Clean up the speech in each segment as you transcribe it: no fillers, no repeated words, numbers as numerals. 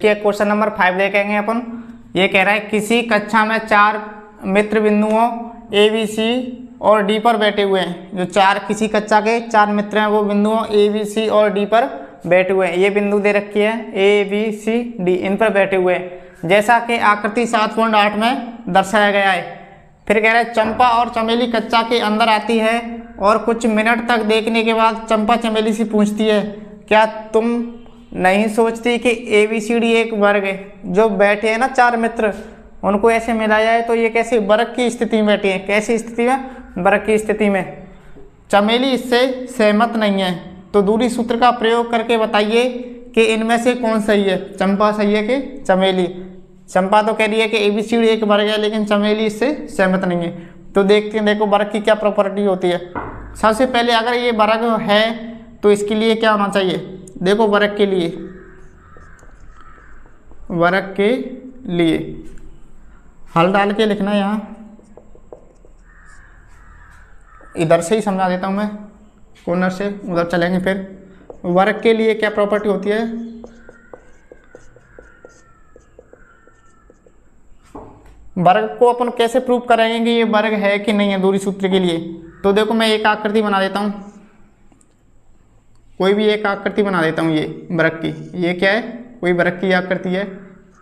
देखिए question number 5 देखेंगे अपन। ये कह रहा है किसी कक्षा में 4 मित्र बिंदुओं ए बी सी और डी पर बैठे हुए हैं। जो किसी कक्षा के 4 मित्र हैं वो बिंदुओं ए बी सी और डी पर बैठे हुए हैं। ये बिंदु दे रखी है ए बी सी डी, इन पर बैठे हुए हैं जैसा कि आकृति 7.8 में दर्शाया गया है। फिर कह रहा है चंपा और चमेली कक्षा के अंदर आती है और कुछ मिनट तक देखने के बाद चंपा चमेली से पूछती है, क्या तुम नहीं सोचती कि ए बी सी डी एक वर्ग है? जो बैठे हैं ना 4 मित्र, उनको ऐसे मिलाया है तो ये कैसे वर्ग की स्थिति में बैठी है। कैसी स्थिति में? वर्ग की स्थिति में। चमेली इससे सहमत नहीं है, तो दूरी सूत्र का प्रयोग करके बताइए कि इनमें से कौन सही है, चंपा सही है कि चमेली। चंपा तो कह रही है कि ए बी सी डी एक वर्ग है, लेकिन चमेली इससे सहमत नहीं है। तो देखते हैं, देखो वर्ग की क्या प्रॉपर्टी होती है। सबसे पहले अगर ये वर्ग है तो इसके लिए क्या होना चाहिए। देखो वर्ग के लिए, वर्ग के लिए हल डाल के लिखना है। यहाँ इधर से ही समझा देता हूँ मैं, कॉर्नर से उधर चलेंगे। फिर वर्ग के लिए क्या प्रॉपर्टी होती है। वर्ग को अपन कैसे प्रूव करेंगे कि ये वर्ग है कि नहीं है दूरी सूत्र के लिए। तो देखो मैं एक आकृति बना देता हूँ, कोई भी एक आकृति बना देता हूँ ये वर्ग की। ये क्या है, कोई वर्ग की आकृति है,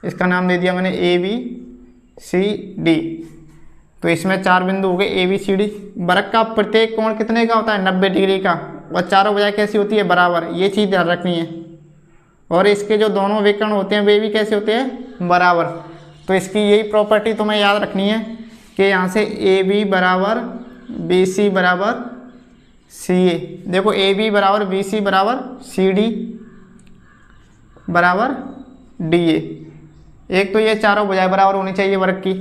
इसका नाम दे दिया मैंने ए बी सी डी। तो इसमें 4 बिंदु हो गए ए बी सी डी। वर्ग का प्रत्येक कोण कितने का होता है, 90 डिग्री का, और चारों बजाय कैसी होती है, बराबर। ये चीज़ ध्यान रखनी है। और इसके जो दोनों विकर्ण होते हैं वे भी कैसे होते हैं, बराबर। तो इसकी यही प्रॉपर्टी तुम्हें याद रखनी है कि यहाँ से ए बी बराबर बी सी बराबर सी ए। देखो ए बी बराबर बी सी बराबर सी डी बराबर डी ए। एक तो ये चारों भुजाएं बराबर होनी चाहिए वर्ग की।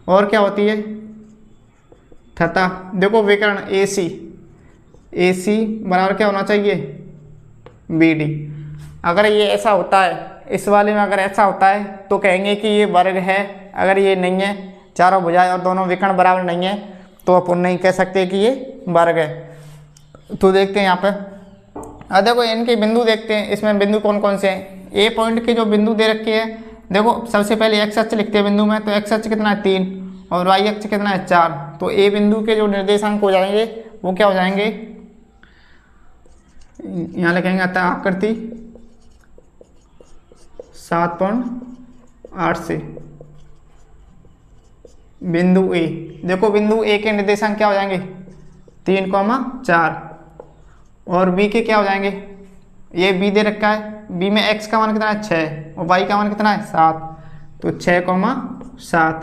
और क्या होती है, तथा देखो विकर्ण ए सी बराबर क्या होना चाहिए, बी डी। अगर ये ऐसा होता है, इस वाले में अगर ऐसा होता है तो कहेंगे कि ये वर्ग है। अगर ये नहीं है, चारों भुजाएं और दोनों विकर्ण बराबर नहीं है, तो अपन नहीं कह सकते कि ये वर्ग है। तो देखते हैं यहाँ पे, अब देखो इनके बिंदु देखते हैं। इसमें बिंदु कौन कौन से हैं। ए पॉइंट के जो बिंदु दे रखे हैं, देखो सबसे पहले एक्स अक्ष लिखते हैं बिंदु में। तो एक्स अक्ष कितना है, 3, और वाई अक्ष कितना है, 4। तो ए बिंदु के जो निर्देशांक हो जाएंगे वो क्या हो जाएंगे, यहाँ लिखेंगे अतः आकृति 7.8 से बिंदु ए। देखो बिंदु ए के निर्देशांक क्या हो जाएंगे, 3,4, और बी के क्या हो जाएंगे, ये बी दे रखा है। बी में एक्स का मान कितना है, 6, और वाई का मान कितना है, 7। तो 6,7।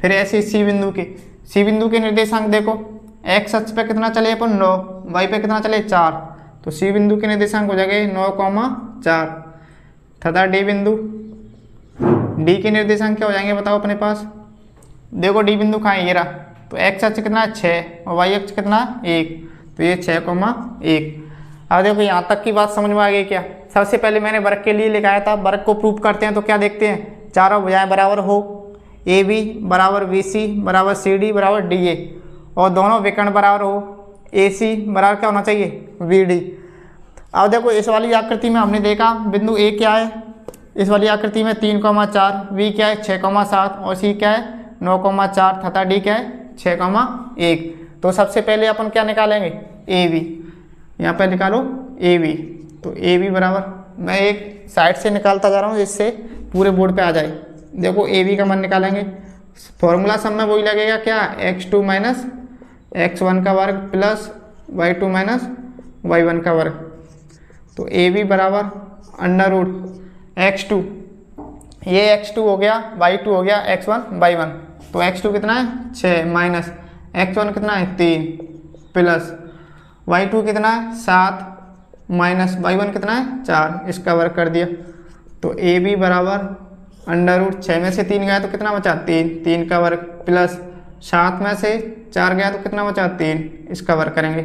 फिर ऐसे सी बिंदु के निर्देशांक देखो, एक्स अक्ष पे कितना चले अपन, 9, वाई पे कितना चले, 4। तो सी बिंदु के निर्देशांक हो जाएंगे 9,4। तथा डी बिंदु, डी के निर्देशांक क्या हो जाएंगे बताओ अपने पास। देखो डी बिंदु कहाँ है, ये रहा। तो एक्स अक्ष कितना है, 6, और वाई अक्ष कितना है, 1। तो ये 6,1। अब देखो यहाँ तक की बात समझ में आ गई क्या। सबसे पहले मैंने वर्ग के लिए लिखाया था। वर्ग को प्रूव करते हैं तो क्या देखते हैं, चारों भुजाएं बराबर हो, ए बी बराबर बी सी बराबर सी डी बराबर डी ए, और दोनों विकर्ण बराबर हो, ए सी बराबर क्या होना चाहिए, वी डी। अब देखो इस वाली आकृति में हमने देखा बिंदु ए क्या है, इस वाली आकृति में 3,4, वी क्या है 6,7, और सी क्या है 9,4, तथा डी क्या है 6,1। तो सबसे पहले अपन क्या निकालेंगे, ए बी। यहाँ पे निकालो ए बी। तो ए बी बराबर, मैं एक साइड से निकालता जा रहा हूँ जिससे पूरे बोर्ड पे आ जाए। देखो ए बी का मान निकालेंगे, फॉर्मूला सब में वही लगेगा क्या, x2 माइनस x1 का वर्ग प्लस y2 माइनस y1 का वर्ग। तो ए बी बराबर अंडर रूट x2, ये x2 हो गया, y2 हो गया, x1 y1। तो x2 कितना है 6 माइनस x1 कितना है 3 प्लस y2 कितना है 7 माइनस y1 कितना है 4, इसका वर्ग कर दिया। तो ए बी बराबर अंडर रूट 6 में से 3 गया तो कितना बचा 3, 3 का वर्ग प्लस 7 में से 4 गया तो कितना बचा 3, इसका वर्ग करेंगे।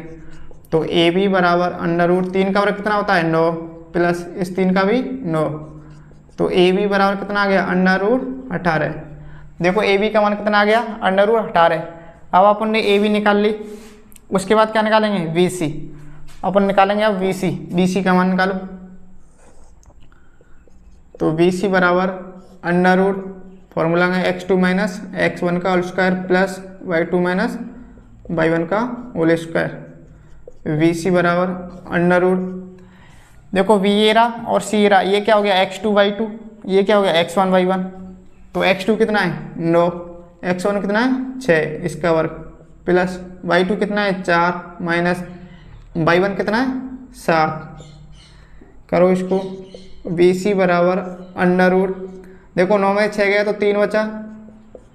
तो ए बी बराबर अंडर रूट 3 का वर्ग कितना होता है 9 प्लस इस 3 का भी 9। तो ए बी बराबर कितना आ गया अंडर रूट 18। देखो ए बी का मान कितना आ गया अंडर रूट 18। अब अपन ने ए बी निकाल ली, उसके बाद क्या निकालेंगे वी सी। अपन निकालेंगे अब वी सी का मान निकालो। तो बी सी बराबर अंडर रूट फॉर्मूला है x2 माइनस x1 का whole square plus y2 minus y1 का होल स्क्वायर। वी सी बराबर अंडर रूट, देखो वी ए रहा और सी ए रहा, ये क्या हो गया x2 y2, ये क्या हो गया x1 y1। तो x2 कितना है 9, x1 कितना है 6 इसका वर्ग प्लस y2 कितना है 4 माइनस y1 कितना है 7। करो इसको, बी सी बराबर अंडर रूट, देखो 9 में 6 गया तो 3 बचा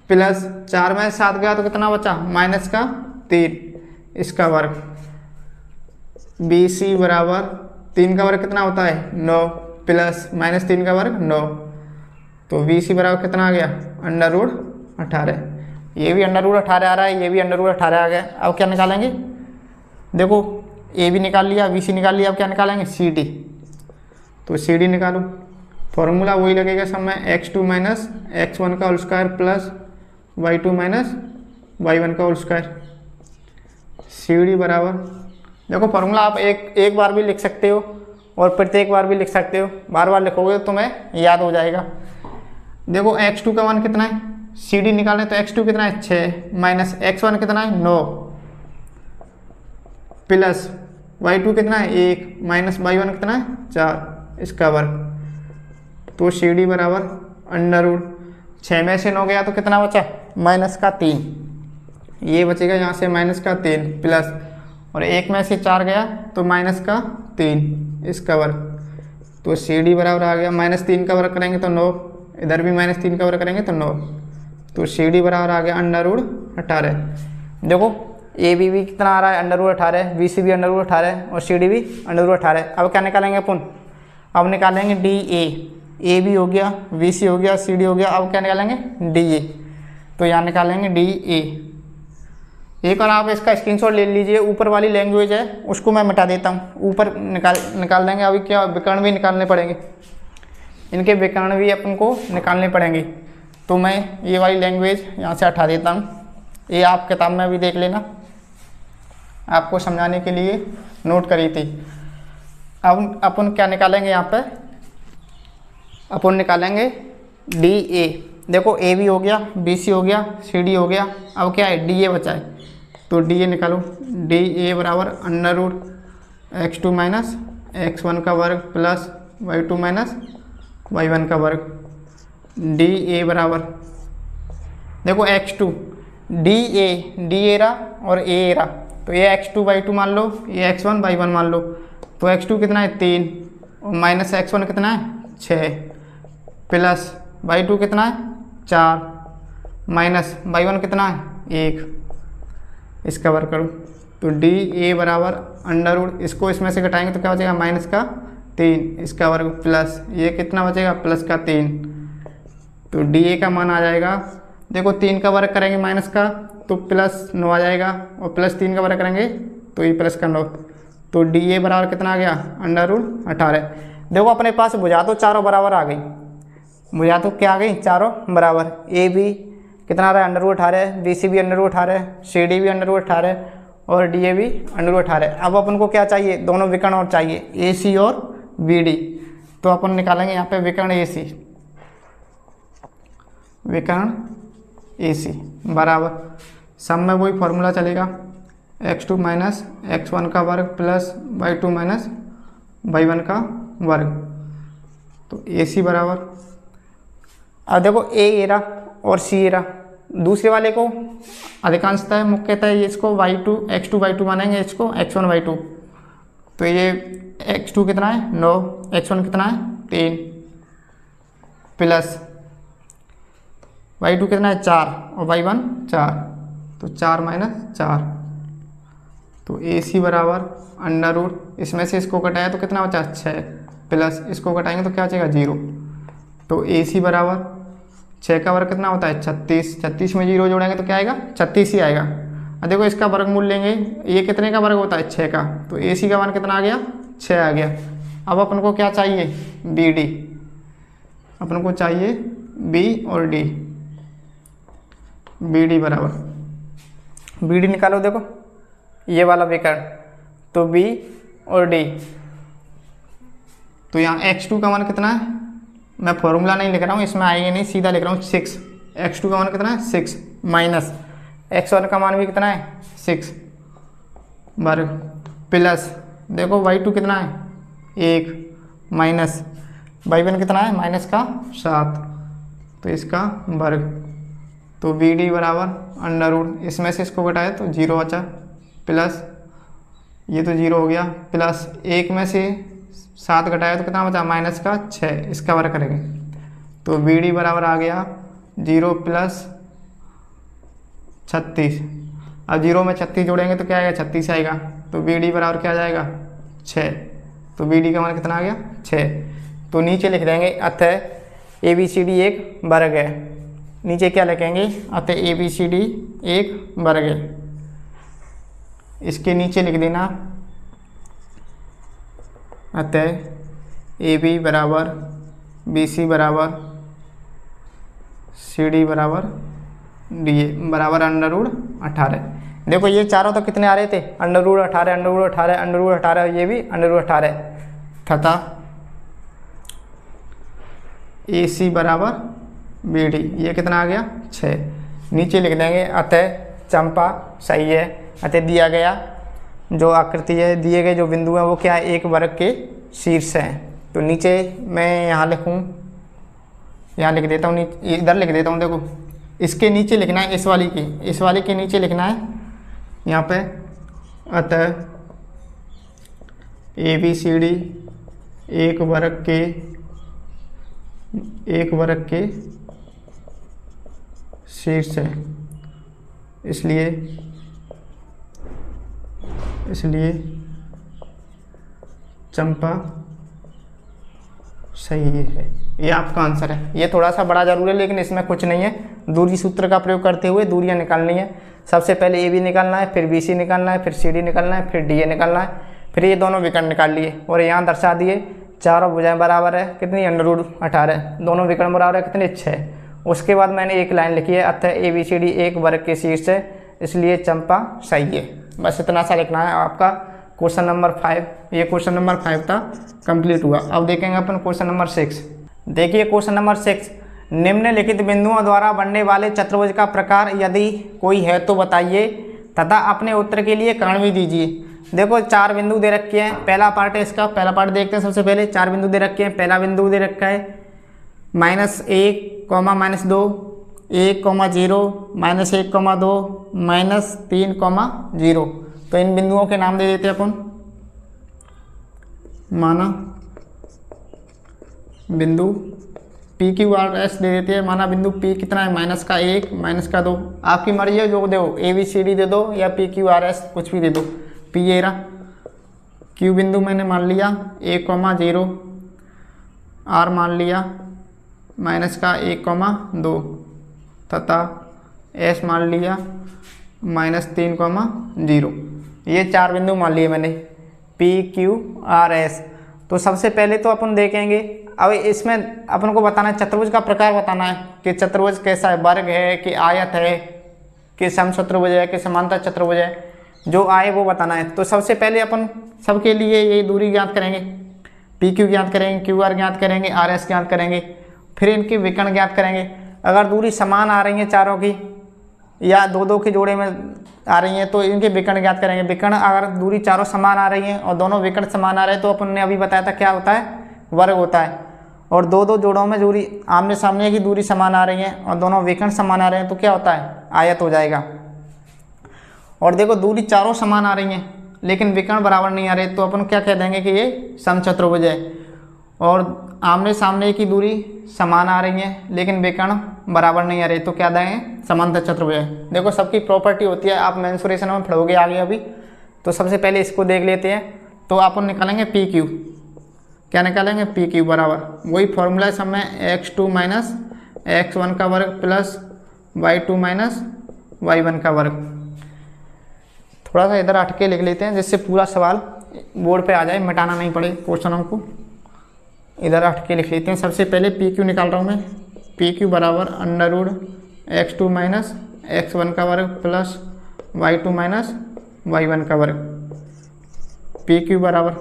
प्लस 4 में 7 गया तो कितना बचा माइनस का 3 इसका वर्ग। बी सी बराबर 3 का वर्ग कितना होता है 9 प्लस माइनस 3 का वर्ग 9। तो बी सी बराबर कितना आ गया अंडर रूट 18। ये भी अंडर रूट 18 आ रहा है, ये भी अंडर रूट 18 आ गया। अब क्या निकालेंगे, देखो ए भी निकाल लिया, बी सी निकाल लिया, अब क्या निकालेंगे सी डी। तो सी डी निकालो, फॉर्मूला वही लगेगा सब में x2 माइनस x1 का whole square plus y2 minus y1 का होल स्क्वायर। सी डी बराबर, देखो फॉर्मूला आप एक बार भी लिख सकते हो और प्रत्येक बार भी लिख सकते हो, बार बार लिखोगे तो तुम्हें याद हो जाएगा। देखो x2 का मान कितना है, सी डी निकालें तो x2 कितना है 6 माइनस x1 कितना है 9 प्लस y2 कितना है 1 माइनस y1 कितना है 4 इसका वर्ग। तो सी डी बराबर अंडर रूट 6 में से 9 गया तो कितना बचा माइनस का 3, ये बचेगा यहाँ से माइनस का 3 प्लस, और 1 में से 4 गया तो माइनस का 3 इसका वर्ग। तो सी डी बराबर आ गया -3 का वर्ग करेंगे तो 9, इधर भी -3 का वर्ग करेंगे तो 9। तो सी डी बराबर आ गया अंडर रूट 18। देखो ए बी भी कितना आ रहा है अंडर रूट 18, बी सी भी अंडर रूट 18 और सी डी भी अंडर रूट 18। अब क्या निकालेंगे अपन, अब निकालेंगे डी ए बी हो गया, बी सी हो गया, सी डी हो गया, अब क्या निकालेंगे डी ए। तो यहाँ निकालेंगे डी ए। एक और आप इसका स्क्रीनशॉट ले लीजिए, ऊपर वाली लैंग्वेज है उसको मैं मिटा देता हूँ, ऊपर निकाल देंगे। अभी क्या विकर्ण भी निकालने पड़ेंगे, इनके विकर्ण भी अपन को निकालने पड़ेंगे। तो मैं ये वाली लैंग्वेज यहाँ से हटा देता हूँ, ये आप किताब में भी देख लेना, आपको समझाने के लिए नोट करी थी। अब अपन क्या निकालेंगे, यहाँ पे अपन निकालेंगे डी ए। देखो ए बी हो गया, बी सी हो गया, सी डी हो गया, अब क्या है डी ए बचा है। तो डी ए निकालो, डी ए बराबर under root x2 minus x1 का वर्ग प्लस y2 माइनस y1 का वर्ग। डी ए बराबर, देखो x2 डी ए रहा और ए रहा, तो ये x2 y2 मान लो, ये x1 y1 मान लो। तो x2 कितना है 3 और माइनस x1 कितना है 6 प्लस y2 कितना है 4 माइनस y1 कितना है 1 इसका वर्ग करो। तो डी ए बराबर अंडर रूट, इसको इसमें से घटाएंगे तो क्या बचेगा माइनस का 3 इसका वर्ग प्लस ये कितना बचेगा प्लस का 3। तो डी ए का मान आ जाएगा, देखो 3 का वर्ग करेंगे माइनस का तो प्लस 9 आ जाएगा, और प्लस 3 का वर्ग करेंगे तो ये प्लस का 9। तो डी ए बराबर कितना आ गया अंडर रूट 18। देखो अपने पास भुजा तो चारों बराबर आ गई, भुजा तो क्या आ गई चारों बराबर। ए बी कितना आ रहा है अंडर रूट 18, बी सी भी अंडर रूट 18, सी डी भी अंडर रूट 18 और डी ए भी अंडर रूट 18। अब अपन को क्या चाहिए, दोनों विकर्ण और चाहिए ए सी और बी डी। तो अपन निकालेंगे यहाँ पे विकर्ण ए सी, विकर्ण ए सी बराबर, सब में वही फॉर्मूला चलेगा x2 माइनस x1 का वर्ग प्लस y2 माइनस y1 का वर्ग। तो ए सी बराबर, अब देखो ए रहा और सी रहा, दूसरे वाले को अधिकांशतः मुख्यतः इसको x2 y2 मानेंगे, इसको x1 y2। तो ये x2 कितना है 9, x1 कितना है 3 प्लस y2 कितना है 4 और y1 4, तो 4 माइनस 4। तो ए सी बराबर अंडर रूट, इसमें से इसको घटाया तो कितना बचा 6 प्लस इसको घटाएंगे तो क्या बचेगा 0। तो ए सी बराबर 6 का वर्ग कितना होता है 36, 36 में 0 जोड़ेंगे तो क्या आएगा 36 ही आएगा। अब देखो इसका वर्गमूल लेंगे, ये कितने का वर्ग होता है 6 का, तो ए सी का मान कितना आ गया 6 आ गया। अब अपन को क्या चाहिए बी डी, अपन को चाहिए बी और डी। बी डी बराबर, बी डी निकालो, देखो ये वाला विकर्ण, तो बी और डी। तो यहाँ x2 का मान कितना है मैं फॉर्मूला नहीं लिख रहा हूँ, इसमें आएंगे नहीं, सीधा लिख रहा हूँ 6। x2 का मान कितना है 6 माइनस x1 का मान भी कितना है 6 वर्ग प्लस देखो y2 कितना है 1 माइनस y1 कितना है माइनस का 7, तो इसका वर्ग। तो BD बराबर अंडर रूट, इसमें से इसको घटाए तो 0 बचा, प्लस ये तो 0 हो गया, प्लस 1 में से 7 घटाया तो कितना बचा माइनस का 6, इसका वर्ग करेंगे तो BD बराबर आ गया 0 प्लस 36। अब 0 में 36 जोड़ेंगे तो क्या आएगा 36 आएगा, तो BD बराबर क्या आ जाएगा 6। तो BD का मान कितना आ गया 6। तो नीचे लिख देंगे अतः ABCD एक वर्ग है। नीचे क्या लिखेंगे अतः ABCD एक वर्ग है। इसके नीचे लिख देना अतः AB बराबर BC बराबर CD बराबर DA बराबर अंडर रूट 18। देखो ये चारों तो कितने आ रहे थे under root 18 under root 18 under root 18, ये भी अंडर रूट 18 तथा AC बराबर BD ये कितना आ गया 6। नीचे लिख देंगे अतः चंपा सही है। अतः दिया गया जो आकृति है, दिए गए जो बिंदु हैं वो क्या है एक वर्ग के शीर्ष हैं। तो नीचे मैं यहाँ लिखूँ, यहाँ लिख देता हूँ, इधर लिख देता हूँ। देखो इसके नीचे लिखना है इस वाली के नीचे लिखना है यहाँ पे अतः ABCD एक वर्ग के शीर्ष है, इसलिए चंपा सही है। ये आपका आंसर है। ये थोड़ा सा बड़ा जरूर है लेकिन इसमें कुछ नहीं है। दूरी सूत्र का प्रयोग करते हुए दूरियां निकालनी है। सबसे पहले AB निकालना है, फिर BC निकालना है, फिर CD निकालना है, फिर DA निकालना है, फिर ये दोनों विकर्ण निकाल लिए और यहाँ दर्शा दिए चारों भुजाएं बराबर है कितनी अंडर रूट 18, दोनों विकर्ण बराबर है कितने 6। उसके बाद मैंने एक लाइन लिखी है अतः ABCD एक वर्ग के शीर्ष है, इसलिए चंपा सही है। बस इतना सा लिखना है आपका क्वेश्चन नंबर 5। ये क्वेश्चन नंबर 5 था, कंप्लीट हुआ। अब देखेंगे अपन क्वेश्चन नंबर 6। देखिए क्वेश्चन नंबर 6, निम्नलिखित बिंदुओं द्वारा बनने वाले चतुर्भुज का प्रकार यदि कोई है तो बताइए तथा अपने उत्तर के लिए कारण भी दीजिए। देखो 4 बिंदु दे रखे हैं। पहला पार्ट है इसका, पहला पार्ट देखते हैं। सबसे पहले 4 बिंदु दे रखे हैं। पहला बिंदु दे रखा है -1, -2, 1, 0, -1, 2, -3, 0। तो इन बिंदुओं के नाम दे देते हैं अपन। माना बिंदु PQRS दे देते हैं। माना बिंदु P कितना है -1, -2। आपकी मर्जी है जो दो, ABCD दे दो या PQRS कुछ भी दे दो। P ये रहा, Q बिंदु मैंने मान लिया 1, 0, R मान लिया -1, 2 तथा S मान लिया -3, 0। ये 4 बिंदु मान लिए मैंने PQRS। तो सबसे पहले तो अपन देखेंगे, अब इसमें अपन को बताना है चतुर्भुज का प्रकार बताना है कि चतुर्भुज कैसा है, वर्ग है कि आयत है कि समचतुर्भुज है कि समांतर चतुर्भुज है, जो आए वो बताना है। तो सबसे पहले अपन सबके लिए ये दूरी ज्ञात करेंगे, PQ ज्ञात करेंगे, QR ज्ञात करेंगे, RS ज्ञात करेंगे, फिर इनके विकर्ण ज्ञात करेंगे। अगर दूरी समान आ रही है चारों की या दो के जोड़े में आ रही हैं तो इनके विकर्ण ज्ञात करेंगे। विकर्ण अगर दूरी चारों समान आ रही हैं और दोनों विकर्ण समान आ रहे हैं तो अपन ने अभी बताया था क्या होता है, वर्ग होता है। और दो जोड़ों में दूरी आमने सामने की दूरी समान आ रही है और दोनों विकर्ण समान आ रहे हैं तो क्या होता है, आयत हो जाएगा। और देखो दूरी चारों समान आ रही हैं लेकिन विकर्ण बराबर नहीं आ रहे तो अपन क्या कह देंगे कि ये समचतुर्भुज है। और आमने सामने की दूरी समान आ रही है लेकिन विकर्ण बराबर नहीं आ रही तो क्या देंगे, समांतर चतुर्भुज है। देखो सबकी प्रॉपर्टी होती है, आप मेंसुरेशन में पढ़ोगे आगे अभी। तो सबसे पहले इसको देख लेते हैं। तो अपन निकालेंगे PQ, क्या निकालेंगे PQ बराबर वही फॉर्मूला सब में x2 - x1 का वर्ग प्लस y2 - y1 का वर्ग। थोड़ा सा इधर हट के लिख लेते हैं जिससे पूरा सवाल बोर्ड पे आ जाए, मिटाना नहीं पड़े क्वेश्चनों को। इधर हट के लिख लेते हैं। सबसे पहले PQ निकाल रहा हूँ मैं। PQ बराबर अंडर रूट x2 - x1 का वर्ग प्लस y2 - y1 का वर्ग। PQ बराबर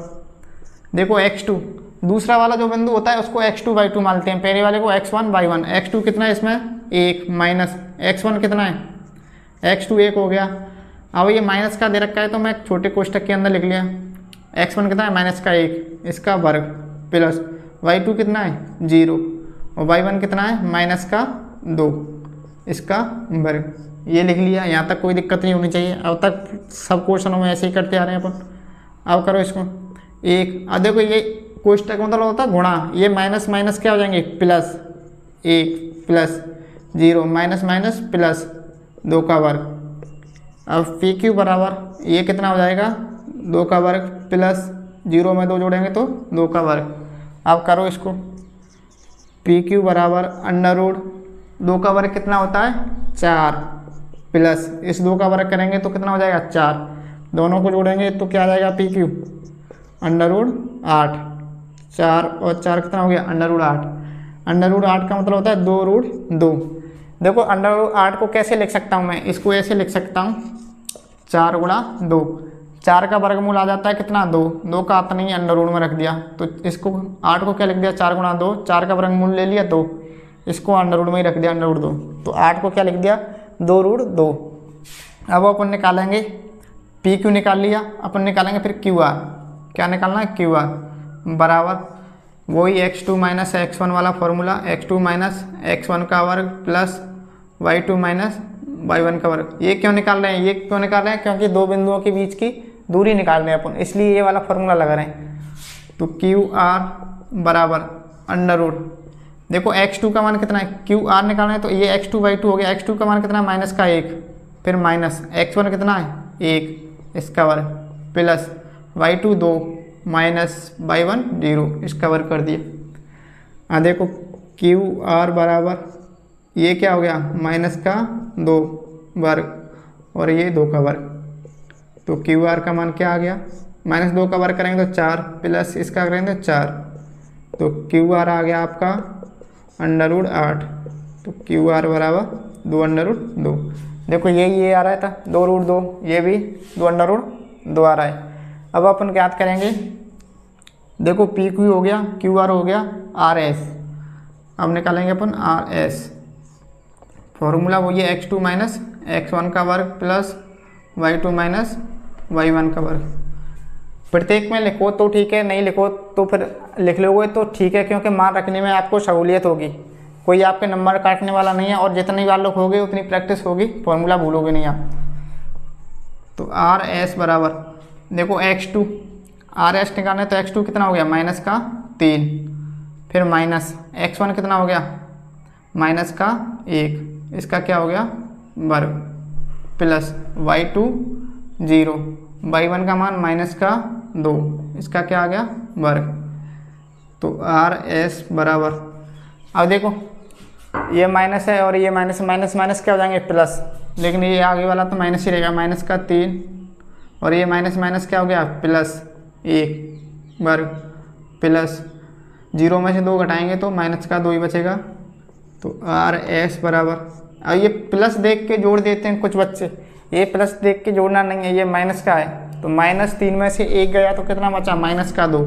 देखो x2 दूसरा वाला जो बिंदु होता है उसको x2 y2 मानते हैं, पहले वाले को x1 y1। x2 कितना है इसमें 1 माइनस x1 कितना है x2 1 हो गया। अब ये माइनस का दे रखा है तो मैं छोटे कोष्टक के अंदर लिख लिया x1 कितना है माइनस का 1 इसका वर्ग प्लस y2 कितना है 0 और y1 कितना है माइनस का 2 इसका वर्ग। ये लिख लिया, यहाँ तक कोई दिक्कत नहीं होनी चाहिए। अब तक सब क्वेश्चनों में ऐसे ही करते आ रहे हैं अपन। अब करो इसको एक, अब देखो ये कोष्टक मतलब होता है गुणा, ये माइनस माइनस क्या हो जाएंगे plus 1 plus 0 minus minus plus 2 का वर्ग। अब पी क्यू बराबर ये कितना हो जाएगा 2 का वर्ग प्लस 0 में 2 जोड़ेंगे तो 2 का वर्ग। अब करो इसको पी क्यू बराबर अंडर रूट 2 का वर्ग कितना होता है 4 प्लस इस 2 का वर्ग करेंगे तो कितना हो जाएगा 4, दोनों को जोड़ेंगे तो क्या आ जाएगा पी क्यू अंडर रूट 8। 4 और 4 कितना हो गया अंडर रूट 8। अंडर रूट 8 का मतलब होता है 2 रूट 2। देखो अंडर रूट 8 को कैसे लिख सकता हूँ मैं, इसको ऐसे लिख सकता हूँ 4 गुणा 2। 4 का वर्गमूल आ जाता है कितना 2, 2 का आता नहीं अंडर रूट में रख दिया तो इसको 8 को क्या लिख दिया 4 गुणा 2, 4 का वर्गमूल ले लिया 2, इसको अंडर रूट में ही रख दिया अंडर रूट 2, तो 8 को क्या लिख दिया 2 रूट 2। अब अपन निकालेंगे पी क्यू निकाल लिया, अपन निकालेंगे फिर क्यू आर। क्या निकालना है क्यू आर बराबर वही x2 माइनस x1 वाला फॉर्मूला, x2 माइनस x1 का वर्ग प्लस y2 माइनस y1 का वर्ग। ये क्यों निकाल रहे हैं, ये क्यों निकाल रहे हैं क्योंकि दो बिंदुओं के बीच की दूरी निकाल रहे हैं अपन, इसलिए ये वाला फॉर्मूला लगा रहे हैं। तो क्यू आर बराबर अंडर रूट, देखो x2 का मान कितना है क्यू आर निकालना है तो ये x2 y2 हो गया। x2 का मान कितना है माइनस का 1, फिर माइनस x1 कितना है 1 इसका वर्ग प्लस y2 2 माइनस y1 0 इसका वर्ग कर दिया। देखो क्यू आर बराबर ये क्या हो गया माइनस का 2 वर्ग और ये 2 का वर्ग, तो क्यू आर का मान क्या आ गया माइनस 2 का वर्ग करेंगे तो 4 प्लस इसका करेंगे तो 4, तो क्यू आर आ गया आपका अंडर रूट 8। तो क्यू आर बराबर 2 अंडर रूट 2। देखो ये आ रहा था 2 रूट 2, ये भी 2 अंडर रूट 2 आ रहा है। अब अपन ज्ञात करेंगे, देखो पी क्यू हो गया क्यू आर हो गया आर एस। अब निकालेंगे अपन आर एस, फॉर्मूला वो ये x2 माइनस x1 का वर्ग प्लस y2 माइनस y1 का वर्ग। प्रत्येक में लिखो तो ठीक है, नहीं लिखो तो फिर लिख लोगे तो ठीक है, क्योंकि मान रखने में आपको सहूलियत होगी, कोई आपके नंबर काटने वाला नहीं है और जितनी बार लोग होगे उतनी प्रैक्टिस होगी, फॉर्मूला भूलोगे नहीं आप। तो आर एस बराबर देखो x2 आर एस निकालना है तो x2 कितना हो गया माइनस का 3, फिर माइनस x1 कितना हो गया माइनस का 1 इसका क्या हो गया वर्ग प्लस y2 0 y1 का मान माइनस का 2 इसका क्या आ गया वर्ग। तो आर एस बराबर, अब देखो ये माइनस है और ये माइनस माइनस माइनस क्या हो जाएंगे प्लस, लेकिन ये आगे वाला तो माइनस ही रहेगा, माइनस का 3 और ये माइनस माइनस क्या हो गया प्लस 1 वर्ग प्लस 0 में से 2 घटाएंगे तो माइनस का 2 ही बचेगा। तो आर एस बराबर, अब ये प्लस देख के जोड़ देते हैं कुछ बच्चे, ये प्लस देख के जोड़ना नहीं है, ये माइनस का है तो माइनस 3 में से 1 गया तो कितना बचा माइनस का 2,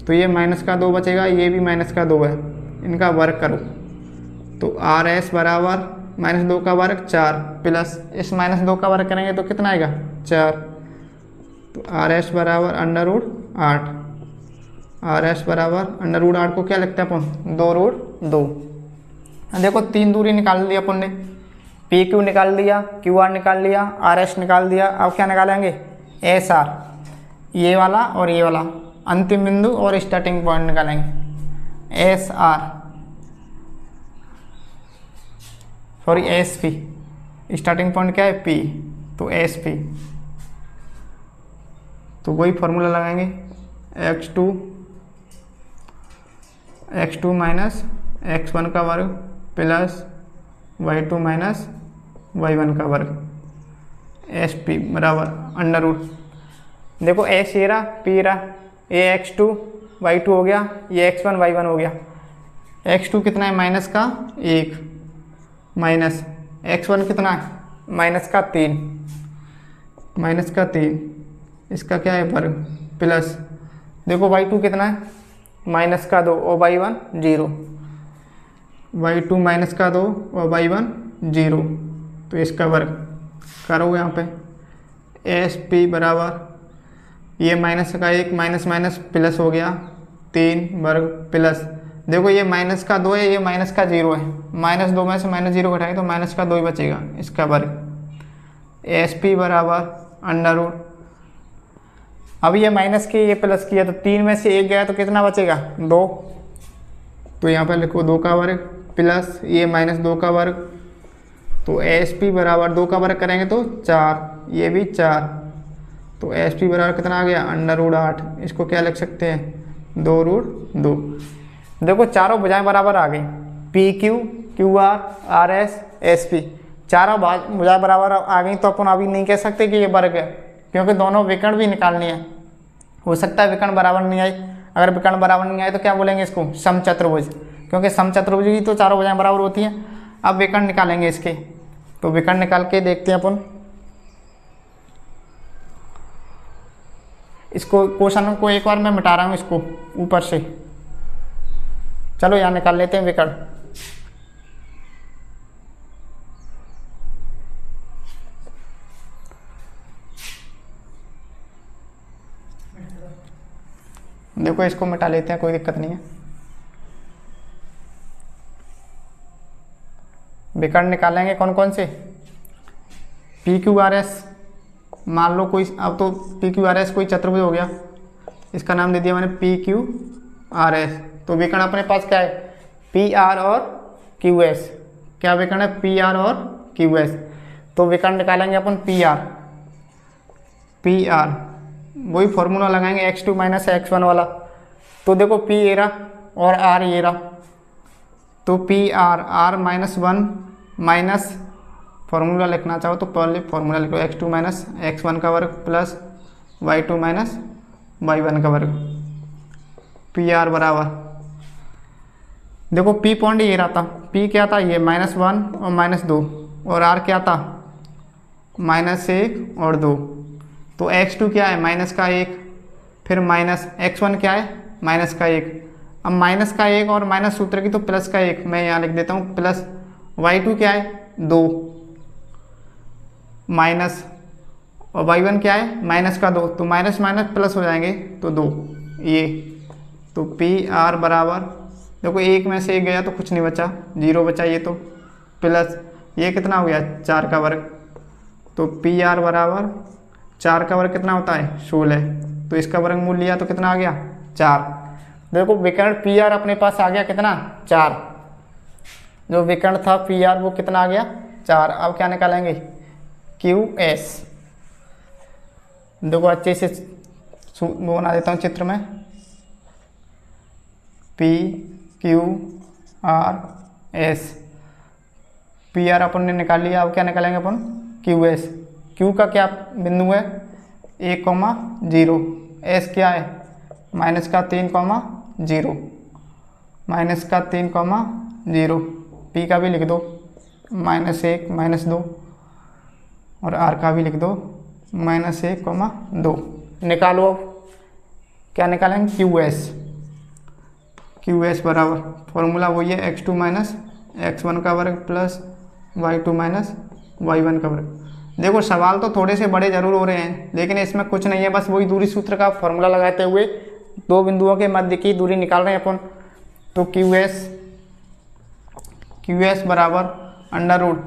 तो ये माइनस का 2 बचेगा, ये भी माइनस का 2 है, इनका वर्ग करो। तो आर एस बराबर माइनस 2 का वर्ग 4 प्लस इस माइनस 2 का वर्ग करेंगे तो कितना आएगा 4। तो आर एस बराबर अंडर रूट 8, आर एस बराबर अंडर रूट 8 को क्या लिखते हैं अपन 2 रूट 2। देखो 3 दूरी निकाल ली अपन ने, पी क्यू निकाल लिया, क्यू आर निकाल लिया, आर एस निकाल दिया। अब क्या निकालेंगे एस आर, ये वाला और ये वाला अंतिम बिंदु और स्टार्टिंग पॉइंट निकालेंगे। S R sorry S P, starting point क्या है पी, तो एस पी, तो वही फॉर्मूला लगाएंगे x2 माइनस x1 का वर्ग प्लस y2 माइनस y1 का वर्ग एस पी बराबर अंडर रूट, देखो एस ये रहा पी रहा, ये x2 y2 हो गया, ये x1 y1 हो गया। x2 कितना है माइनस का 1 माइनस x1 कितना है माइनस का 3, माइनस का 3 इसका क्या है वर्ग प्लस देखो y2 कितना है माइनस का 2 और y1 0, y2 माइनस का 2 और y1 0, तो इसका वर्ग करो यहाँ पे एस पी बराबर ये माइनस का 1 माइनस माइनस प्लस हो गया 3 वर्ग प्लस, देखो ये माइनस का 2 है, ये माइनस का 0 है, -2 में से -0 घटाएंगे तो माइनस का 2 ही बचेगा, इसका वर्ग एस पी बराबर अंडर रूट, अब ये माइनस की ये प्लस किया तो 3 में से 1 गया तो कितना बचेगा 2, तो यहाँ पर लिखो 2 का वर्ग प्लस ये -2 का वर्ग, तो एस पी बराबर 2 का वर्ग करेंगे तो 4, ये भी 4, तो एस पी बराबर कितना आ गया अंडर रूट 8, इसको क्या लिख सकते हैं 2 रूट 2। देखो चारों भुजाएं बराबर आ गई, P Q Q R R S S P, चारों भुजाएं बराबर आ गई, तो अपन अभी नहीं कह सकते कि ये वर्ग है, क्योंकि दोनों विकर्ण भी निकालनी है, हो सकता है विकर्ण बराबर नहीं आई, अगर विकर्ण बराबर नहीं आए तो क्या बोलेंगे इसको समचतुर्भुज, क्योंकि समचतुर्भुज की तो चारों भुजाएं बराबर होती हैं। अब विकर्ण निकालेंगे इसके, तो विकर्ण निकाल के देखते हैं अपन, इसको क्वेश्चन को एक बार मैं मिटा रहा हूँ इसको ऊपर से, चलो यहाँ निकाल लेते हैं विकर्ण। देखो इसको मिटा लेते हैं, कोई दिक्कत नहीं है। विकर्ण निकालेंगे कौन कौन से, पी क्यू आर एस, मान लो कोई, अब तो पी क्यू आर एस कोई चतुर्भुज हो गया, इसका नाम दे दिया मैंने पी क्यू आर एस, तो विकर्ण अपने पास क्या है पी आर और क्यू एस, क्या विकर्ण है पी आर और क्यू एस, तो विकर्ण निकालेंगे अपन पी आर, वही फॉर्मूला लगाएंगे x2 माइनस x1 वाला, तो देखो p ये रहा और r ये रहा, तो पी आर -1 माइनस फॉर्मूला लिखना चाहो तो पहले फॉर्मूला लिखो x2 माइनस x1 का वर्ग प्लस y2 माइनस y1 का वर्ग, पी आर बराबर, देखो p पॉइंट ये रहा था, p क्या था ये -1 और -2, और r क्या था -1 और 2, तो x2 क्या है माइनस का 1, फिर माइनस x1 क्या है माइनस का 1, अब माइनस का 1 और माइनस सूत्र की तो प्लस का 1, मैं यहाँ लिख देता हूँ प्लस, y2 क्या है 2 माइनस, और y1 क्या है माइनस का 2, तो माइनस माइनस प्लस हो जाएंगे तो 2, ये तो पी आर बराबर, देखो 1 में से 1 गया तो कुछ नहीं बचा, 0 बचा, ये तो प्लस ये कितना हो गया 4 का वर्ग, तो पी आर बराबर 4 का वर्ग कितना होता है 16, तो इसका वर्गमूल लिया तो कितना आ गया 4। देखो विकर्ण पी आर अपने पास आ गया कितना 4, जो विकर्ण था पी आर वो कितना आ गया 4। अब क्या निकालेंगे क्यू एस, देखो अच्छे से वो बना देता हूँ चित्र में, P Q R S, P R अपन ने निकाल लिया, अब क्या निकालेंगे अपन क्यू एस, क्यू का क्या बिंदु है 1,0, एस क्या है माइनस का 3,0, माइनस का 3,0, पी का भी लिख दो -1 -2, और आर का भी लिख दो -1,2, निकालो। अब क्या निकालेंगे क्यू एस बराबर फॉर्मूला वही है x2 माइनस x1 का वर्ग प्लस y2 माइनस y1 का वर्ग। देखो सवाल तो थोड़े से बड़े जरूर हो रहे हैं, लेकिन इसमें कुछ नहीं है, बस वही दूरी सूत्र का फॉर्मूला लगाते हुए दो बिंदुओं के मध्य की दूरी निकाल रहे हैं अपन। तो क्यू एस बराबर अंडर रूट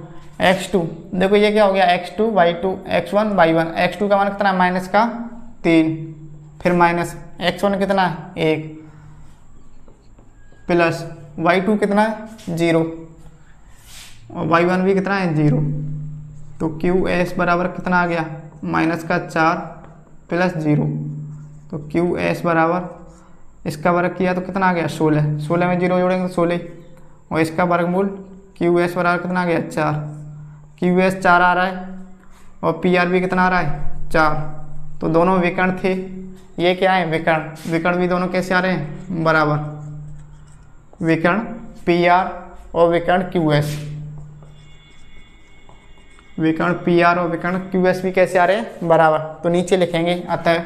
x2, देखो ये क्या हो गया x2 y2 x1 y1, x2 का मान कितना है माइनस का 3, फिर माइनस x1 कितना है 1, प्लस y2 कितना है 0, और y1 भी कितना है 0, तो क्यू एस बराबर कितना आ गया माइनस का 4 प्लस 0, तो क्यू एस बराबर इसका वर्ग किया तो कितना आ गया 16, 16 में 0 जोड़ेंगे तो 16, और इसका वर्गमूल क्यू एस बराबर कितना आ गया 4, क्यू एस 4 आ रहा है और पी आर भी कितना आ रहा है 4, तो दोनों विकर्ण थे, ये क्या है विकर्ण, विकर्ण भी दोनों कैसे आ रहे हैं बराबर, विकर्ण पी आर और विकर्ण क्यू एस, विकर्ण पी आर और विकर्ण क्यू एस भी कैसे आ रहे हैं बराबर, तो नीचे लिखेंगे अतः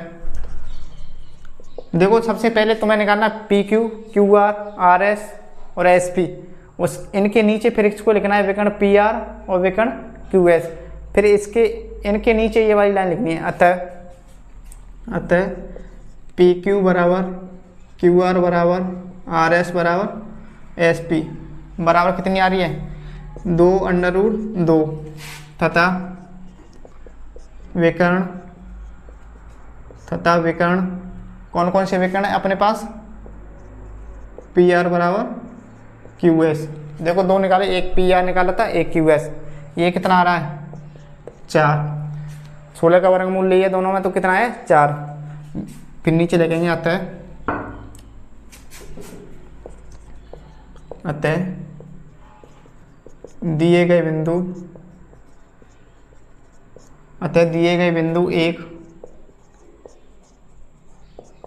देखो सबसे पहले तुम्हें निकालना P Q, Q R, R S और एस पी। उस इनके नीचे फिर इसको लिखना है विकर्ण पी आर और विकर्ण क्यू एस। फिर इसके इनके नीचे ये वाली लाइन लिखनी है, अतः पी क्यू बराबर क्यू आर बराबर आर एस बराबर एस पी बराबर कितनी आ रही है 2√2 तथा विकर्ण कौन कौन से विकर्ण है अपने पास, पी आर बराबर क्यू एस। देखो दो निकाले, एक पी आर निकाला था, एक क्यू एस। ये कितना आ रहा है 4। 16 का वर्गमूल लिया दोनों में तो कितना है 4। फिर नीचे लिखेंगे अतः दिए गए बिंदु एक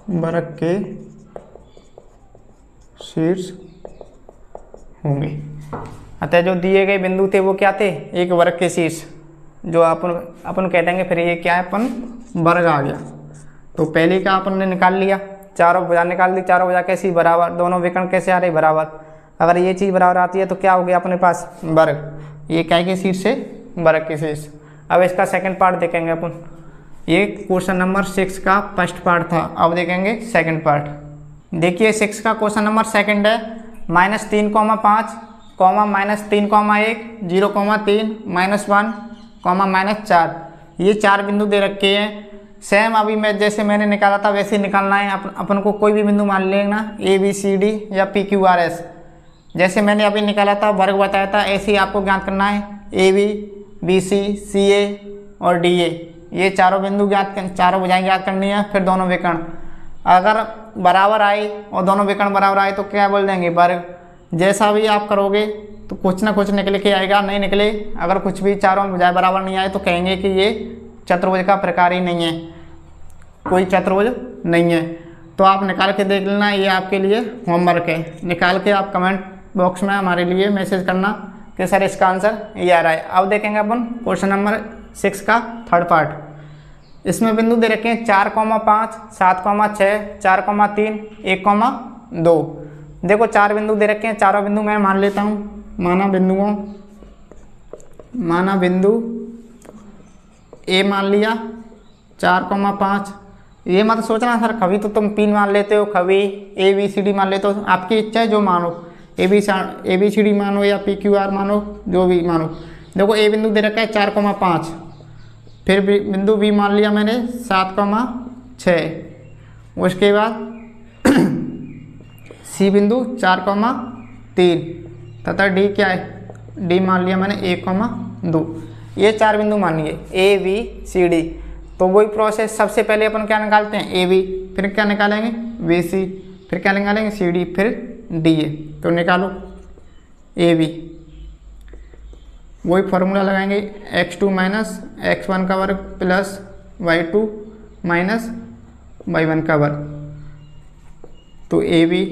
वृत्त के शीर्ष होंगे। अतः जो दिए गए बिंदु थे वो क्या थे, एक वर्ग के शीर्ष, जो अपन कह देंगे फिर ये क्या है अपन वर्ग आ गया। तो पहले का अपन ने निकाल लिया, चारों भुजा निकाल दी, चारों भुजा कैसी बराबर, दोनों विकर्ण कैसे आ रहे बराबर। अगर ये चीज़ बराबर आती है तो क्या हो गया अपने पास वर्ग, ये क्या के शीर्ष से वर्ग के शीर्ष। अब इसका सेकंड पार्ट देखेंगे अपन, ये क्वेश्चन नंबर 6 का फर्स्ट पार्ट था, अब देखेंगे सेकंड पार्ट। देखिए 6 का क्वेश्चन नंबर सेकंड है, -3,5, -3,1, 0,3, -1, -4। ये 4 बिंदु दे रखे हैं। सेम अभी मैं जैसे मैंने निकाला था वैसे ही निकालना है। अपन को कोई भी बिंदु मान लेना, ए बी सी डी या पी क्यू आर एस। जैसे मैंने अभी निकाला था वर्ग बताया था, ऐसे ही आपको ज्ञात करना है। ए बी, बी सी, सी ए और डी ए, ये चारों बिंदु चारों भुजाएं ज्ञात करनी है। फिर दोनों विकर्ण अगर बराबर आए और दोनों विकर्ण बराबर आए तो क्या बोल देंगे वर्ग। जैसा भी आप करोगे तो कुछ ना कुछ निकल के आएगा, नहीं निकले अगर कुछ भी चारों भुजाएं बराबर नहीं आए तो कहेंगे कि ये चतुर्भुज का प्रकार ही नहीं है, कोई चतुर्भुज नहीं है। तो आप निकाल के देख लेना, ये आपके लिए होमवर्क है। निकाल के आप कमेंट बॉक्स में हमारे लिए मैसेज करना कि सर इसका आंसर ये आ रहा है। अब देखेंगे अपन क्वेश्चन नंबर 6 का थर्ड पार्ट। इसमें बिंदु दे रखे हैं 4,5, 7,6, 4,3, 1,2। देखो 4 बिंदु दे रखे हैं, चारों बिंदु मैं मान लेता हूँ। माना बिंदु ए मान लिया 4,5। ये मत सोचना सर कभी तो तुम पिन मान लेते हो, कभी ए बी सी डी मान लेते हो, आपकी इच्छा है जो मानो, ए बी सी डी मानो या पी क्यू आर मानो, जो भी मानो। देखो ए बिंदु दे रखा है 4,5, फिर बिंदु बी मान लिया मैंने 7,6, उसके बाद सी बिंदु 4,3 तथा डी क्या है, डी मान लिया मैंने 1,2। ये 4 बिंदु मानिए ए बी सी डी। तो वही प्रोसेस, सबसे पहले अपन क्या निकालते हैं ए बी, फिर क्या निकालेंगे बी सी, फिर क्या निकालेंगे सी डी, फिर डी ए। तो निकालो ए बी, वही फॉर्मूला लगाएंगे x2 माइनस x1 का वर्ग प्लस y2 माइनस y1 का वर्ग। तो ए बी,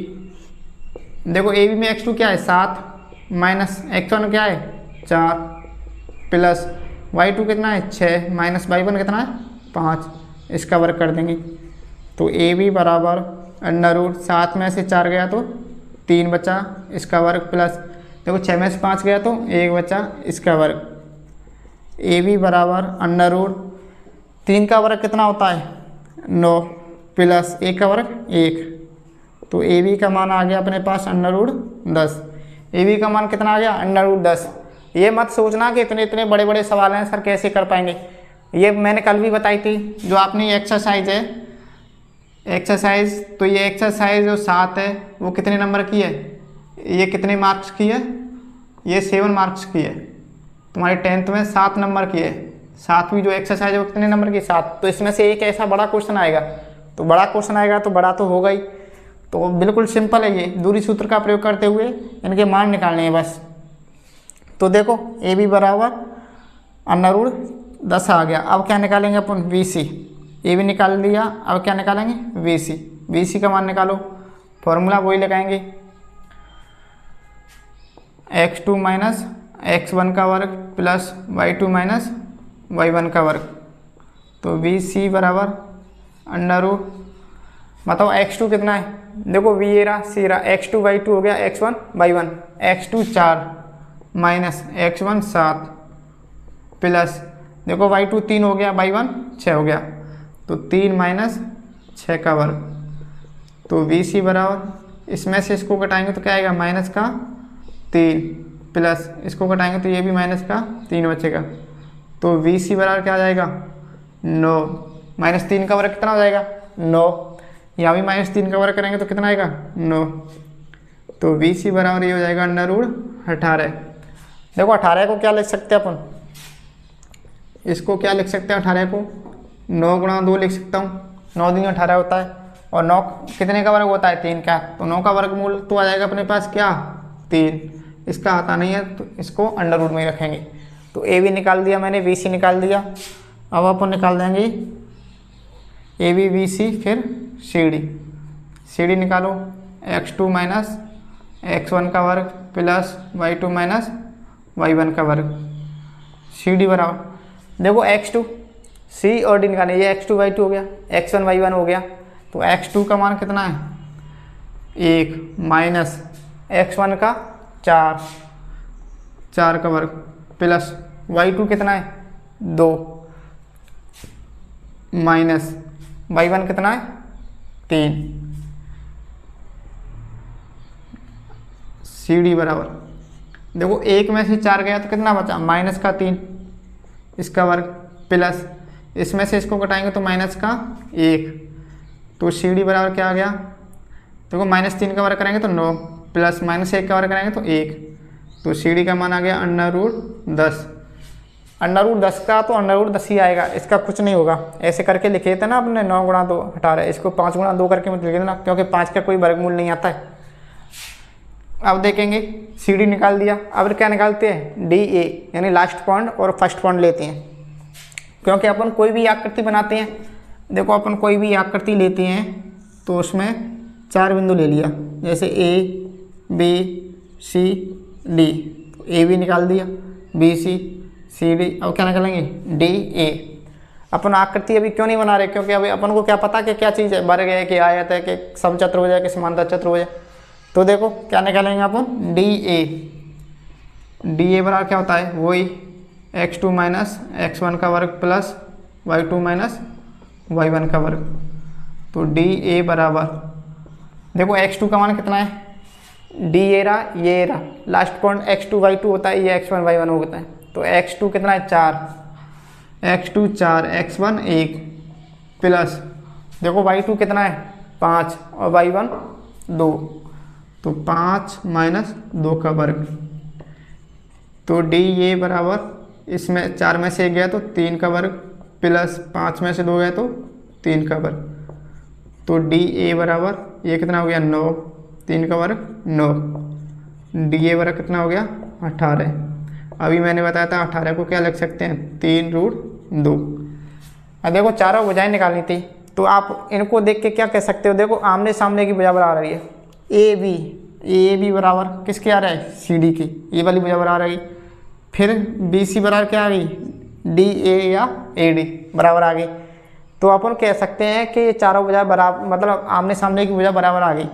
देखो ए बी में x2 क्या है 7 माइनस x1 क्या है 4 प्लस y2 कितना है 6 माइनस y1 कितना है 5, इसका वर्ग कर देंगे। तो ए बी बराबर अंडर 7 में से 4 गया तो 3 बचा, इसका वर्ग प्लस देखो 6 में से 5 गया तो 1 बचा, इसका वर्ग। ए बी बराबर अंडर 3 का वर्ग कितना होता है 9 प्लस 1 का वर्ग 1। तो ए बी का मान आ गया अपने पास अंडर 10। ए बी का मान कितना आ गया अंडर 10। ये मत सोचना कि इतने इतने बड़े बड़े सवाल हैं सर कैसे कर पाएंगे। ये मैंने कल भी बताई थी, जो आपने एक्सरसाइज है एक्सरसाइज, तो ये एक्सरसाइज जो 7 है वो कितने नंबर की है, ये कितने मार्क्स की है, ये 7 मार्क्स की है। तुम्हारी 10th में 7 नंबर की है। 7वीं जो एक्सरसाइज है वो कितने नंबर की 7। तो इसमें से एक ऐसा बड़ा क्वेश्चन आएगा, तो बड़ा क्वेश्चन आएगा तो बड़ा तो होगा ही। तो बिल्कुल सिंपल है, ये दूरी सूत्र का प्रयोग करते हुए इनके मान निकालने हैं बस। तो देखो ए बी बराबर अंडर 10 आ गया। अब क्या निकालेंगे अपन वी सी, ए बी निकाल दिया, अब क्या निकालेंगे वी सी। वी सी का मान निकालो, फॉर्मूला वही लगाएंगे x2 माइनस x1 का वर्ग प्लस y2 माइनस y1 का वर्ग। तो वी सी बराबर अंडर बताओ x2 कितना है। देखो v ए रहा सी रहा, x2 y2 हो गया x1 y1, x2 4 minus x1 7 plus देखो y2 3 हो गया y1 6 हो गया, तो 3 माइनस 6 का वर्ग। तो VC बराबर इसमें से इसको घटाएंगे तो क्या आएगा माइनस का 3 प्लस इसको घटाएंगे तो ये भी माइनस का 3 बचेगा। तो VC बराबर क्या आ जाएगा 9, माइनस 3 का वर्ग कितना हो जाएगा 9, यहाँ भी माइनस 3 का वर्ग करेंगे तो कितना आएगा 9। तो VC बराबर ये हो जाएगा √18। देखो 18 को क्या लिख सकते हैं अपन, इसको क्या लिख सकते हैं 18 को 9 गुणा 2 लिख सकता हूँ, 9 दूनी 18 होता है और 9 कितने का वर्ग होता है 3 का, तो 9 का वर्गमूल तो आ जाएगा अपने पास क्या 3, इसका आता नहीं है तो इसको अंडर रूट में ही रखेंगे। तो ए भी निकाल दिया मैंने, VC निकाल दिया। अब अपन निकाल देंगे AB BC फिर CD निकालो, x2 माइनस x1 का वर्ग प्लस y2 माइनस y1 का वर्ग। CD बराबर देखो x2 C और D निकालें, ये x2 y2 हो गया, x1 y1 हो गया, तो x2 का मान कितना है 1 माइनस x1 का 4 का वर्ग प्लस y2 कितना है 2 माइनस y1 कितना है 3। CD बराबर देखो 1 में से 4 गया तो कितना बचा माइनस का 3 इसका वर्ग प्लस इसमें से इसको घटाएंगे तो माइनस का 1, तो CD बराबर क्या आ गया देखो माइनस 3 का वर्ग करेंगे तो 9 प्लस माइनस 1 का वर्ग करेंगे तो 1, तो CD का मान आ गया √10। √10 का तो √10 ही आएगा, इसका कुछ नहीं होगा। ऐसे करके लिखे थे ना अपने 9 गुणा 2 18, इसको 5 गुणा 2 करके मत लिखे देना क्योंकि 5 का कोई वर्गमूल नहीं आता है। अब देखेंगे CD निकाल दिया, अब क्या निकालते हैं DA यानी लास्ट पॉइंट और फर्स्ट पॉइंट लेते हैं, क्योंकि अपन कोई भी आकृति बनाते हैं, देखो अपन कोई भी आकृति लेते हैं तो उसमें 4 बिंदु ले लिया, जैसे A B C D, तो A भी निकाल दिया, B C C D, अब क्या निकालेंगे D A। अपन आकृति अभी क्यों नहीं बना रहे, क्योंकि अभी अपन को क्या पता कि क्या चीज़ है, वर्ग है कि आयत है कि समचतुर्भुज है कि समांतर चतुर्भुज है। तो देखो क्या निकालेंगे अपन DA बराबर क्या होता है वही x2 माइनस x1 का वर्ग प्लस y2 माइनस y1 का वर्ग। तो DA बराबर देखो x2 का मान कितना है DA रहा, ये रहा, लास्ट पॉइंट x2 y2 होता है, ये x1 y1 होता है, तो x2 कितना है 4, x2 4 x1 1 प्लस देखो y2 कितना है 5 और y1 2, तो 5 माइनस 2 का वर्ग। तो DA बराबर इसमें 4 में से 1 गया तो 3 का वर्ग प्लस 5 में से 2 गया तो 3 का वर्ग। तो DA बराबर ये कितना हो गया 9, 3 का वर्ग 9, DA बराबर कितना हो गया 18। अभी मैंने बताया था 18 को क्या लिख सकते हैं 3√2। अब देखो चारों भुजाएं निकालनी थी, तो आप इनको देख के क्या कह सकते हो, देखो आमने सामने की भुजा बराबर आ रही है AB बराबर किसके आ रहा है CD की, ये वाली भुजा बराबर आ गई। फिर BC बराबर क्या आ गई DA या AD बराबर आ गई। तो अपन कह सकते हैं कि ये चारों भुजा बराबर मतलब आमने सामने की भुजा बराबर आ गई।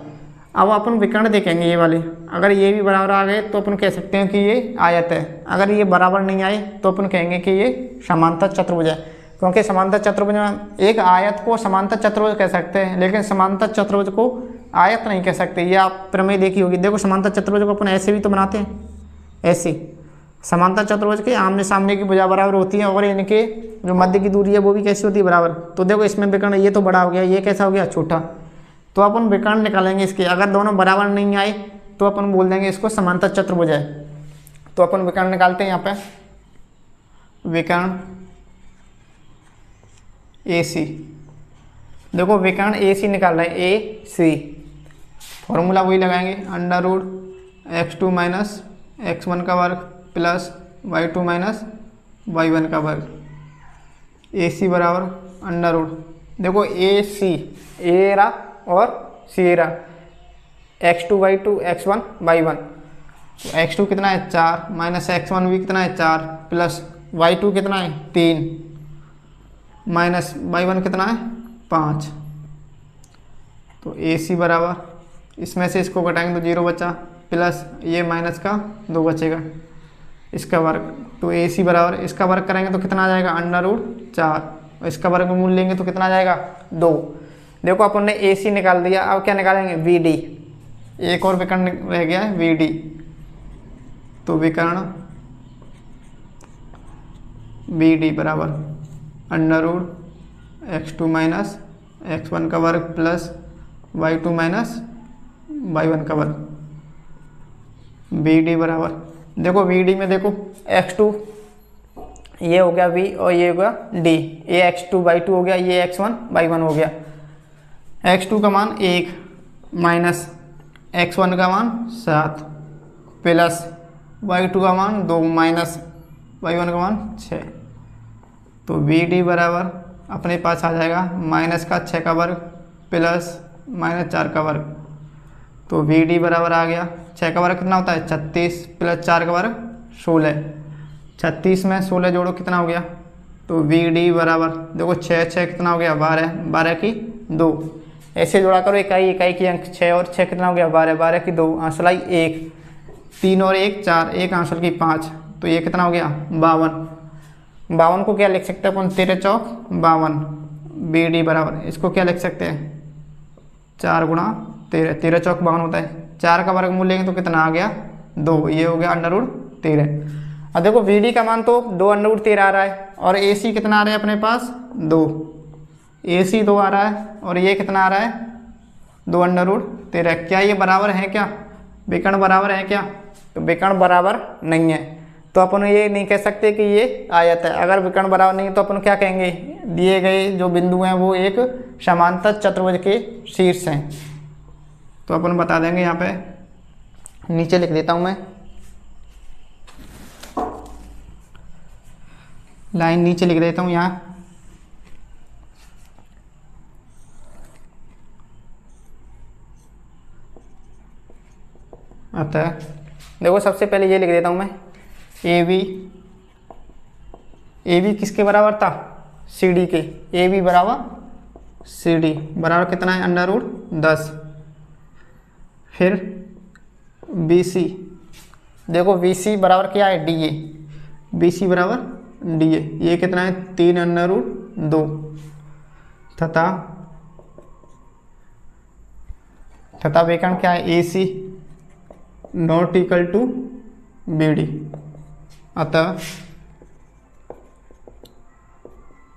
अब अपन विकर्ण देखेंगे ये वाले, अगर ये भी बराबर आ गए तो अपन कह सकते हैं कि ये आयत है, अगर ये बराबर नहीं आए तो अपन कहेंगे कि ये समांतर चतुर्भुज है, क्योंकि समांतर चतुर्भुज में एक आयत को समांतर चतुर्भुज कह सकते हैं लेकिन समांतर चतुर्भुज को आयत नहीं कह सकते। ये आप प्रमेय देखी होगी, देखो समांतर चतुर्भुज को अपन ऐसे भी तो बनाते हैं, ऐसे समांतर चतुर्भुज के आमने सामने की भुजा बराबर होती है और इनके जो मध्य की दूरी है वो भी कैसी होती है बराबर। तो देखो इसमें विकर्ण ये तो बड़ा हो गया, ये कैसा हो गया छोटा, तो अपन विकर्ण निकालेंगे इसके, अगर दोनों बराबर नहीं आए तो अपन बोल देंगे इसको समांतर चतुर्भुज है। तो अपन विकर्ण निकालते हैं यहाँ पे, विकर्ण AC, देखो विकर्ण AC निकाल रहे हैं AC, फॉर्मूला वही लगाएंगे √x2 माइनस x1 का वर्ग प्लस y2 माइनस y1 का वर्ग। AC बराबर देखो AC A रहा और C रहा, x2 y2 x1 y1, तो x2 कितना है 4 माइनस x1 भी कितना है 4 प्लस y2 कितना है 3 माइनस y1 कितना है 5। तो ए सी बराबर इसमें से इसको घटाएंगे तो 0 बचा, प्लस ये माइनस का 2 बचेगा, इसका वर्ग। तो ए सी बराबर इसका वर्ग करेंगे तो कितना आ जाएगा √4, और इसका वर्ग मूल लेंगे तो कितना आ जाएगा 2। देखो अपन ने ए सी निकाल दिया, अब क्या निकालेंगे वी डी। एक और विकर्ण रह गया है वी डी। तो विकर्ण वी डी बराबर √x2 माइनस x1 का वर्ग प्लस y2 माइनस y1 का वर्ग। बी डी बराबर देखो वी डी में देखो x2 ये हो गया v और ये हो गया d, ये x2 y2 हो गया, ये x1 y1 हो गया। x2 का मान 1 माइनस x1 का मान 7 प्लस y2 का मान 2 माइनस y1 का मान 6। तो वी डी बराबर अपने पास आ जाएगा माइनस का 6 का वर्ग प्लस माइनस 4 का वर्ग। तो वी डी बराबर आ गया 6 का वर्ग कितना होता है 36 प्लस 4 का वर्ग 16। 36 में 16 जोड़ो कितना हो गया। तो वी डी बराबर देखो 6 कितना हो गया 12, 12 की 2। ऐसे जोड़ा करो इकाई इकाई की अंक 6 और 6 कितना हो गया 12, 12 की 2, आंसुलाई 1, 3 और 1 4, 1 आंसुल की 5। तो ये कितना हो गया 52। 52 को क्या लिख सकते हैं अपन 13 चौक 52। बी डी बराबर इसको क्या लिख सकते हैं 4 गुणा 13, 13 चौक 52 होता है। 4 का वर्गमूल लेंगे तो कितना आ गया 2, ये हो गया √13। अब देखो वी डी का मान तो 2 √13 आ रहा है और ए सी कितना आ रहा है अपने पास 2, ए सी 2 आ रहा है और ये कितना आ रहा है 2 √13। क्या ये बराबर है क्या, विकर्ण बराबर है क्या। तो विकर्ण बराबर नहीं है, तो अपन ये नहीं कह सकते कि ये आयत है। अगर विकर्ण बराबर नहीं है तो अपन क्या कहेंगे दिए गए जो बिंदु हैं वो एक समांतर चतुर्भुज के शीर्ष हैं। तो अपन बता देंगे यहाँ पे, नीचे लिख देता हूँ मैं, लाइन नीचे लिख देता हूँ यहाँ। अतः देखो सबसे पहले ये लिख देता हूँ मैं, ए बी किसके बराबर था सी डी के। ए बी बराबर सी डी बराबर कितना है √10। फिर बी सी, देखो बी सी बराबर क्या है डी ए, बी सी बराबर डी ए, ये कितना है 3 √2 तथा विकर्ण क्या है A C not equal to B D. अतः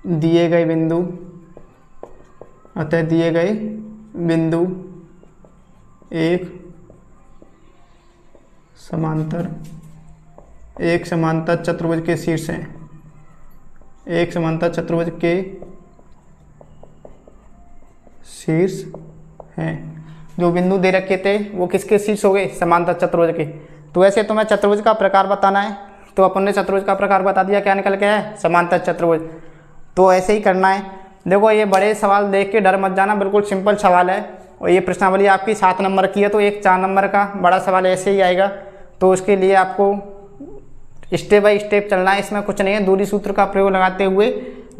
दिए गए बिंदु एक समांतर चतुर्भुज के शीर्ष हैं, एक समांतर चतुर्भुज के शीर्ष हैं। जो बिंदु दे रखे थे वो किसके शीर्ष हो गए समांतर चतुर्भुज के। तो वैसे तुम्हें चतुर्भुज का प्रकार बताना है, तो अपन ने चतुर्भुज का प्रकार बता दिया, क्या निकल के है समांतर चतुर्भुज। तो ऐसे ही करना है। देखो ये बड़े सवाल देख के डर मत जाना, बिल्कुल सिंपल सवाल है और ये प्रश्नावली आपकी 7 नंबर की है, तो एक 4 नंबर का बड़ा सवाल ऐसे ही आएगा। तो उसके लिए आपको स्टेप बाय स्टेप चलना है, इसमें कुछ नहीं है। दूरी सूत्र का प्रयोग लगाते हुए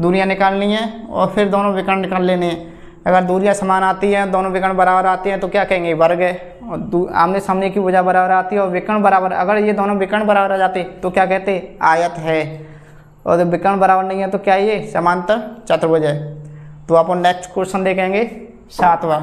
दूरियां निकालनी है और फिर दोनों विकर्ण निकाल लेने हैं। अगर दूरियां समान आती हैं, दोनों विकर्ण बराबर आती हैं तो क्या कहेंगे वर्ग है, और आमने सामने की भुजा बराबर आती है और विकर्ण बराबर, अगर ये दोनों विकर्ण बराबर आ जाते तो क्या कहते आयत है, और जब विकर्ण बराबर नहीं है तो क्या ये समांतर चतुर्भुज है। तो अपन नेक्स्ट क्वेश्चन देखेंगे 7वां।